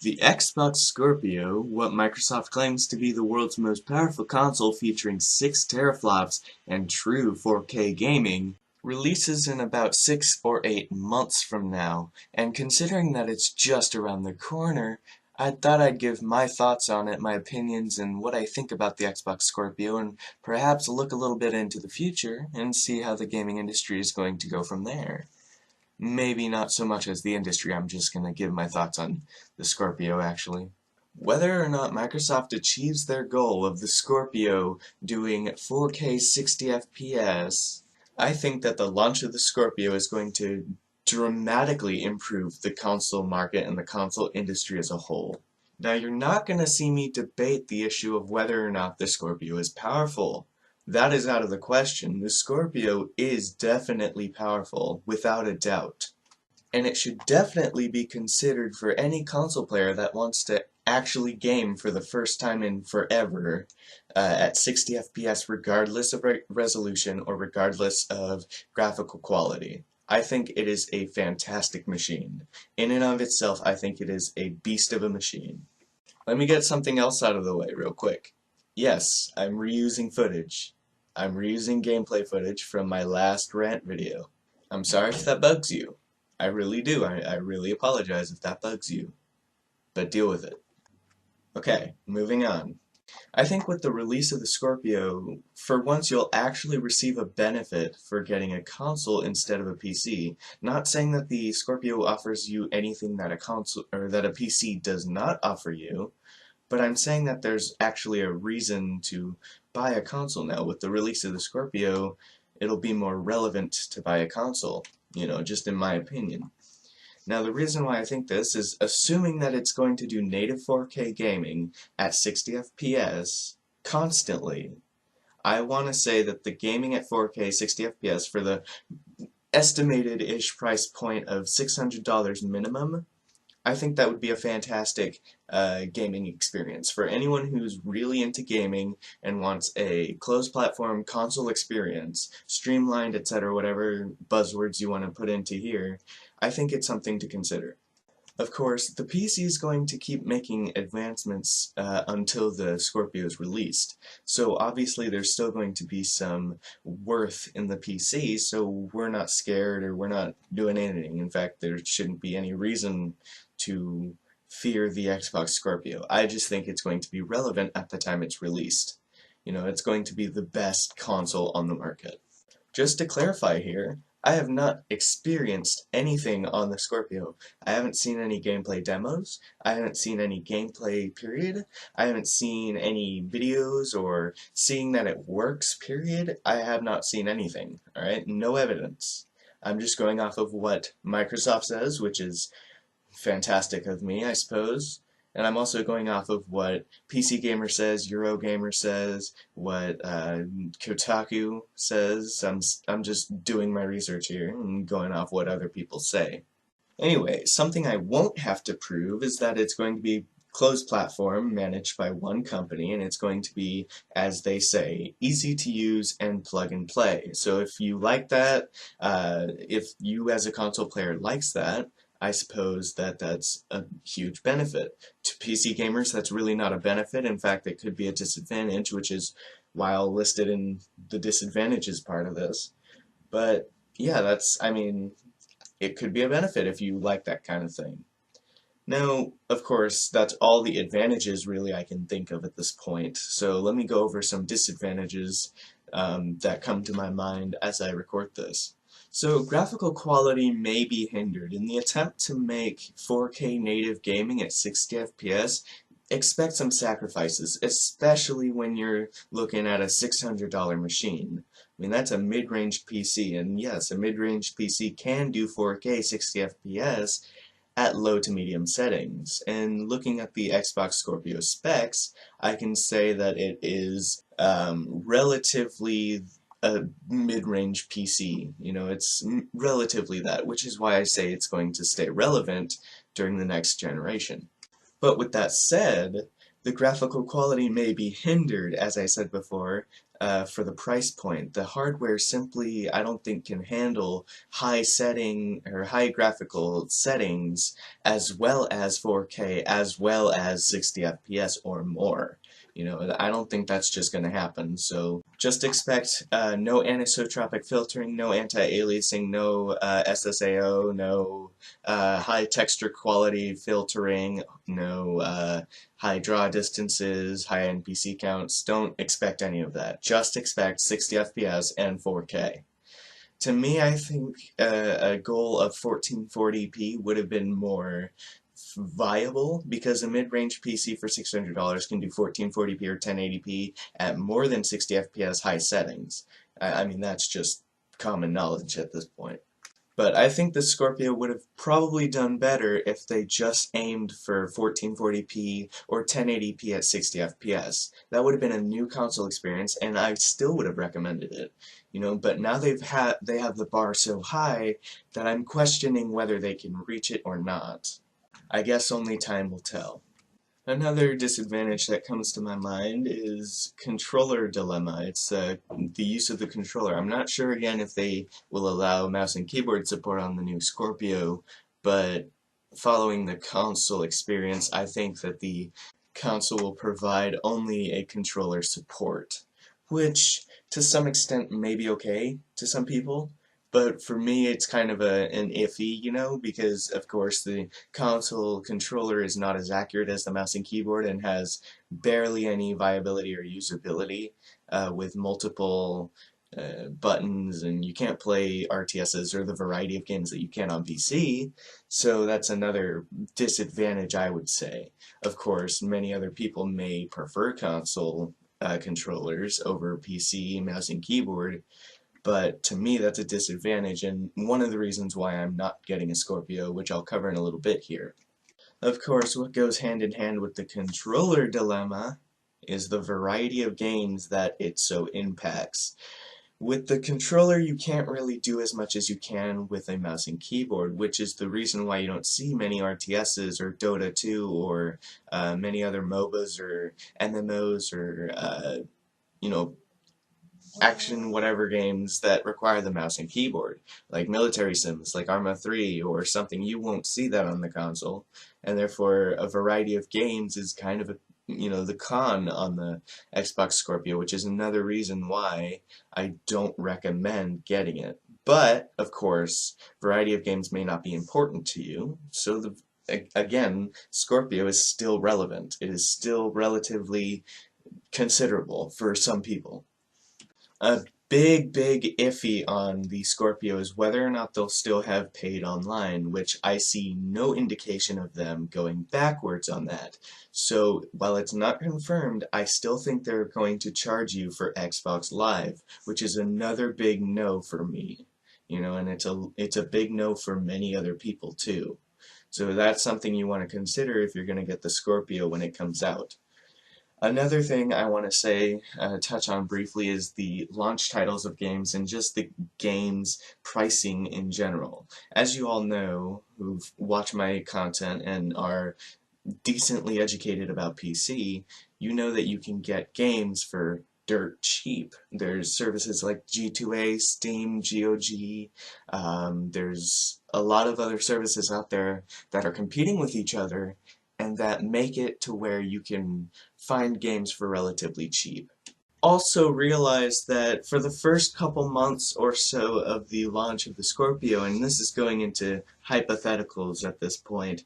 The Xbox Scorpio, what Microsoft claims to be the world's most powerful console featuring 6 teraflops and true 4K gaming, releases in about 6 or 8 months from now, and considering that it's just around the corner, I thought I'd give my thoughts on it, my opinions, and what I think about the Xbox Scorpio, and perhaps look a little bit into the future and see how the gaming industry is going to go from there. Maybe not so much as the industry, I'm just going to give my thoughts on the Scorpio actually. Whether or not Microsoft achieves their goal of the Scorpio doing 4K 60 FPS, I think that the launch of the Scorpio is going to dramatically improve the console market and the console industry as a whole. Now, you're not going to see me debate the issue of whether or not the Scorpio is powerful. That is out of the question. The Scorpio is definitely powerful, without a doubt. And it should definitely be considered for any console player that wants to actually game for the first time in forever at 60 FPS regardless of resolution or regardless of graphical quality. I think it is a fantastic machine. In and of itself, I think it is a beast of a machine. Let me get something else out of the way real quick. Yes, I'm reusing footage. I'm reusing gameplay footage from my last rant video. I'm sorry if that bugs you. I really do. I really apologize if that bugs you. But deal with it. Okay, moving on. I think with the release of the Scorpio, for once you'll actually receive a benefit for getting a console instead of a PC. Not saying that the Scorpio offers you anything that a console or that a PC does not offer you, but I'm saying that there's actually a reason to buy a console now. With the release of the Scorpio, it'll be more relevant to buy a console, just in my opinion. Now, the reason why I think this is assuming that it's going to do native 4K gaming at 60 FPS constantly. I want to say that the gaming at 4K 60 FPS for the estimated-ish price point of $600 minimum, I think that would be a fantastic gaming experience for anyone who's really into gaming and wants a closed platform console experience, streamlined, etc., whatever buzzwords you want to put into here. I think it's something to consider. Of course, the PC is going to keep making advancements until the Scorpio is released. So obviously there's still going to be some worth in the PC, so we're not scared or we're not doing anything. In fact, there shouldn't be any reason to fear the Xbox Scorpio. I just think it's going to be relevant at the time it's released. It's going to be the best console on the market. Just to clarify here, I have not experienced anything on the Scorpio. I haven't seen any gameplay demos. I haven't seen any gameplay, period. I haven't seen any videos or seeing that it works, period. I have not seen anything, alright? No evidence. I'm just going off of what Microsoft says, which is fantastic of me, I suppose. And I'm also going off of what PC Gamer says, Eurogamer says, what Kotaku says. I'm just doing my research here and going off what other people say. Anyway, something I won't have to prove is that it's going to be closed platform managed by one company, and it's going to be, as they say, easy to use and plug and play. So if you like that, if you as a console player likes that, I suppose that that's a huge benefit. To PC gamers, that's really not a benefit. In fact, it could be a disadvantage, which is why I'll list it in the disadvantages part of this. But yeah, it could be a benefit if you like that kind of thing. Now, of course, that's all the advantages really I can think of at this point. So let me go over some disadvantages that come to my mind as I record this. So, graphical quality may be hindered. In the attempt to make 4K native gaming at 60 FPS, expect some sacrifices, especially when you're looking at a $600 machine. I mean, that's a mid-range PC, and yes, a mid-range PC can do 4K 60 FPS at low to medium settings. And looking at the Xbox Scorpio specs, I can say that it is relatively a mid-range PC. It's relatively that, which is why I say it's going to stay relevant during the next generation. But with that said, the graphical quality may be hindered, as I said before, for the price point. The hardware simply, I don't think, can handle high setting or high graphical settings as well as 4K, as well as 60 FPS or more. You know, I don't think that's just going to happen. So just expect no anisotropic filtering, no anti-aliasing, no SSAO, no high texture quality filtering, no high draw distances, high NPC counts. Don't expect any of that. Just expect 60 FPS and 4K. To me, I think a goal of 1440p would have been more viable because a mid-range PC for $600 can do 1440p or 1080p at more than 60 FPS high settings. I mean, that's just common knowledge at this point. But I think the Scorpio would have probably done better if they just aimed for 1440p or 1080p at 60 FPS. That would have been a new console experience, and I still would have recommended it. You know, but now they have the bar so high that I'm questioning whether they can reach it or not. I guess only time will tell. Another disadvantage that comes to my mind is controller dilemma. It's the use of the controller. I'm not sure again if they will allow mouse and keyboard support on the new Scorpio, but following the console experience, I think that the console will provide only a controller support, which to some extent may be okay to some people. But for me, it's kind of an iffy, you know, because of course the console controller is not as accurate as the mouse and keyboard and has barely any viability or usability with multiple buttons, and you can't play RTSs or the variety of games that you can on PC, so that's another disadvantage, I would say. Of course, many other people may prefer console controllers over PC, mouse and keyboard, but to me that's a disadvantage, and one of the reasons why I'm not getting a Scorpio, which I'll cover in a little bit here. Of course, what goes hand in hand with the controller dilemma is the variety of games that it so impacts. With the controller, you can't really do as much as you can with a mouse and keyboard, which is the reason why you don't see many RTSs or Dota 2 or many other MOBAs or MMOs or, you know, action whatever games that require the mouse and keyboard, like military sims, like Arma 3 or something. You won't see that on the console, and therefore a variety of games is kind of a, you know, the con on the Xbox Scorpio, which is another reason why I don't recommend getting it. But, of course, variety of games may not be important to you, so again, Scorpio is still relevant. It is still relatively considerable for some people. A big iffy on the Scorpio is whether or not they'll still have paid online, which I see no indication of them going backwards on that. So while it's not confirmed, I still think they're going to charge you for Xbox Live, which is another big no for me. You know, and it's a big no for many other people too. So that's something you want to consider if you're going to get the Scorpio when it comes out. Another thing I want to say, touch on briefly, is the launch titles of games and just the games pricing in general. As you all know, who've watched my content and are decently educated about PC, you know that you can get games for dirt cheap. There's services like G2A, Steam, GOG, there's a lot of other services out there that are competing with each other and that make it to where you can find games for relatively cheap. Also realize that for the first couple months or so of the launch of the Scorpio, and this is going into hypotheticals at this point,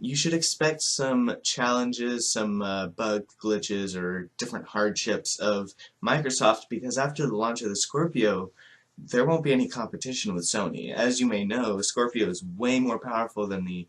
you should expect some challenges, some bug glitches, or different hardships of Microsoft, because after the launch of the Scorpio, there won't be any competition with Sony. As you may know, Scorpio is way more powerful than the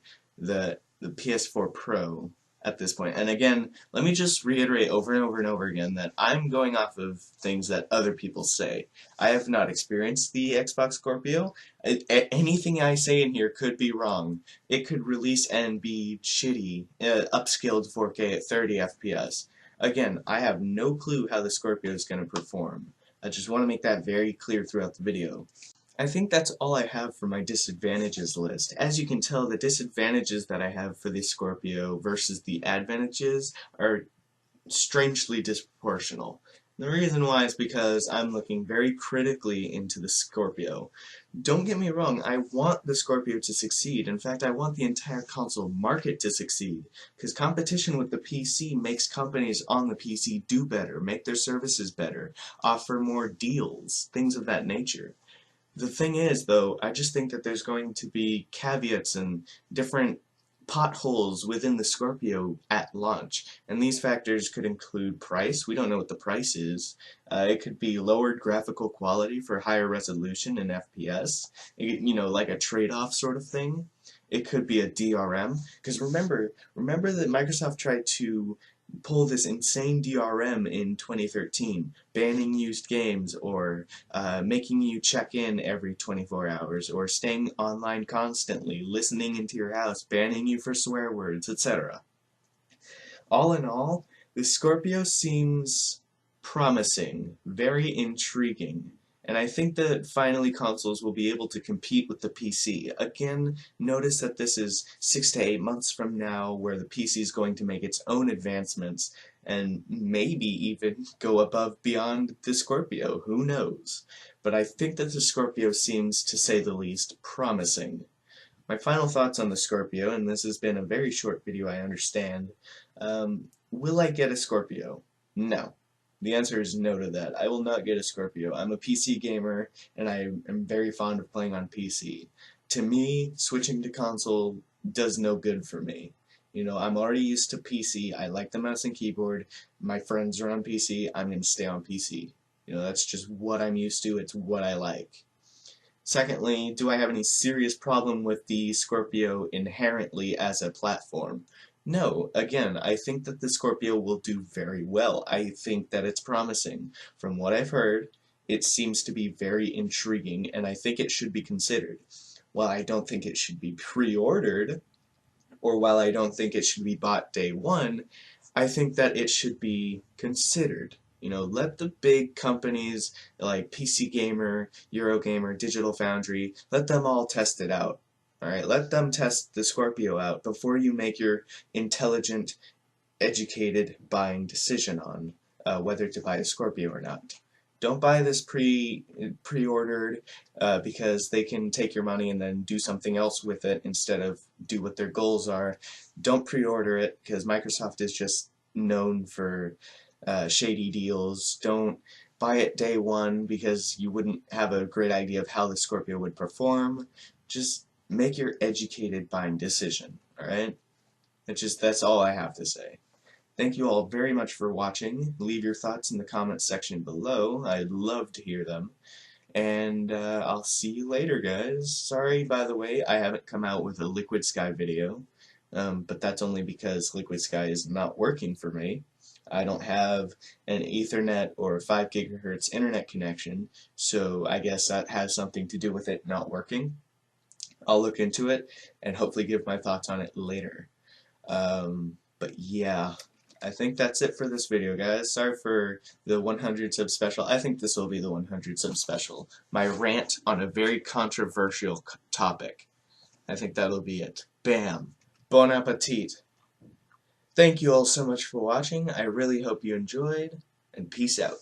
PS4 Pro at this point. And again, let me just reiterate over and over and over again that I'm going off of things that other people say. I have not experienced the Xbox Scorpio. Anything I say in here could be wrong. It could release and be shitty, upscaled 4K at 30 FPS. Again, I have no clue how the Scorpio is going to perform. I just want to make that very clear throughout the video. I think that's all I have for my disadvantages list. As you can tell, the disadvantages that I have for the Scorpio versus the advantages are strangely disproportional. The reason why is because I'm looking very critically into the Scorpio. Don't get me wrong, I want the Scorpio to succeed. In fact, I want the entire console market to succeed. Because competition with the PC makes companies on the PC do better, make their services better, offer more deals, things of that nature. The thing is, though, I just think that there's going to be caveats and different potholes within the Scorpio at launch, and these factors could include price. We don't know what the price is. It could be lowered graphical quality for higher resolution and FPS, like a trade-off sort of thing. It could be a DRM, because remember that Microsoft tried to pull this insane DRM in 2013, banning used games or making you check in every 24 hours or staying online constantly, listening into your house, banning you for swear words, etc. All in all, the Scorpio seems promising, very intriguing, and I think that finally consoles will be able to compete with the PC. Again, notice that this is 6 to 8 months from now where the PC is going to make its own advancements and maybe even go above beyond the Scorpio, who knows. But I think that the Scorpio seems, to say the least, promising. My final thoughts on the Scorpio, and this has been a very short video, I understand. Will I get a Scorpio? No. The answer is no to that. I will not get a Scorpio. I'm a PC gamer, and I am very fond of playing on PC. To me, switching to console does no good for me. I'm already used to PC. I like the mouse and keyboard. My friends are on PC. I'm going to stay on PC. That's just what I'm used to. It's what I like. Secondly, do I have any serious problem with the Scorpio inherently as a platform? No, again, I think that the Scorpio will do very well. I think that it's promising. From what I've heard, it seems to be very intriguing, and I think it should be considered. While I don't think it should be pre-ordered, or while I don't think it should be bought day one, I think that it should be considered. Let the big companies like PC Gamer, Eurogamer, Digital Foundry, let them all test it out. Alright, let them test the Scorpio out before you make your intelligent, educated buying decision on whether to buy a Scorpio or not. Don't buy this pre-ordered because they can take your money and then do something else with it instead of do what their goals are. Don't pre-order it because Microsoft is just known for shady deals. Don't buy it day one because you wouldn't have a great idea of how the Scorpio would perform. Just make your educated buying decision, alright? That's all I have to say. Thank you all very much for watching. Leave your thoughts in the comments section below. I'd love to hear them. And I'll see you later, guys. Sorry, by the way, I haven't come out with a Liquid Sky video, but that's only because Liquid Sky is not working for me. I don't have an Ethernet or 5 gigahertz internet connection, so I guess that has something to do with it not working. I'll look into it and hopefully give my thoughts on it later. But yeah, I think that's it for this video, guys. Sorry for the 100 sub special. I think this will be the 100 sub special. My rant on a very controversial topic. I think that'll be it. Bam. Bon appetit. Thank you all so much for watching. I really hope you enjoyed, and peace out.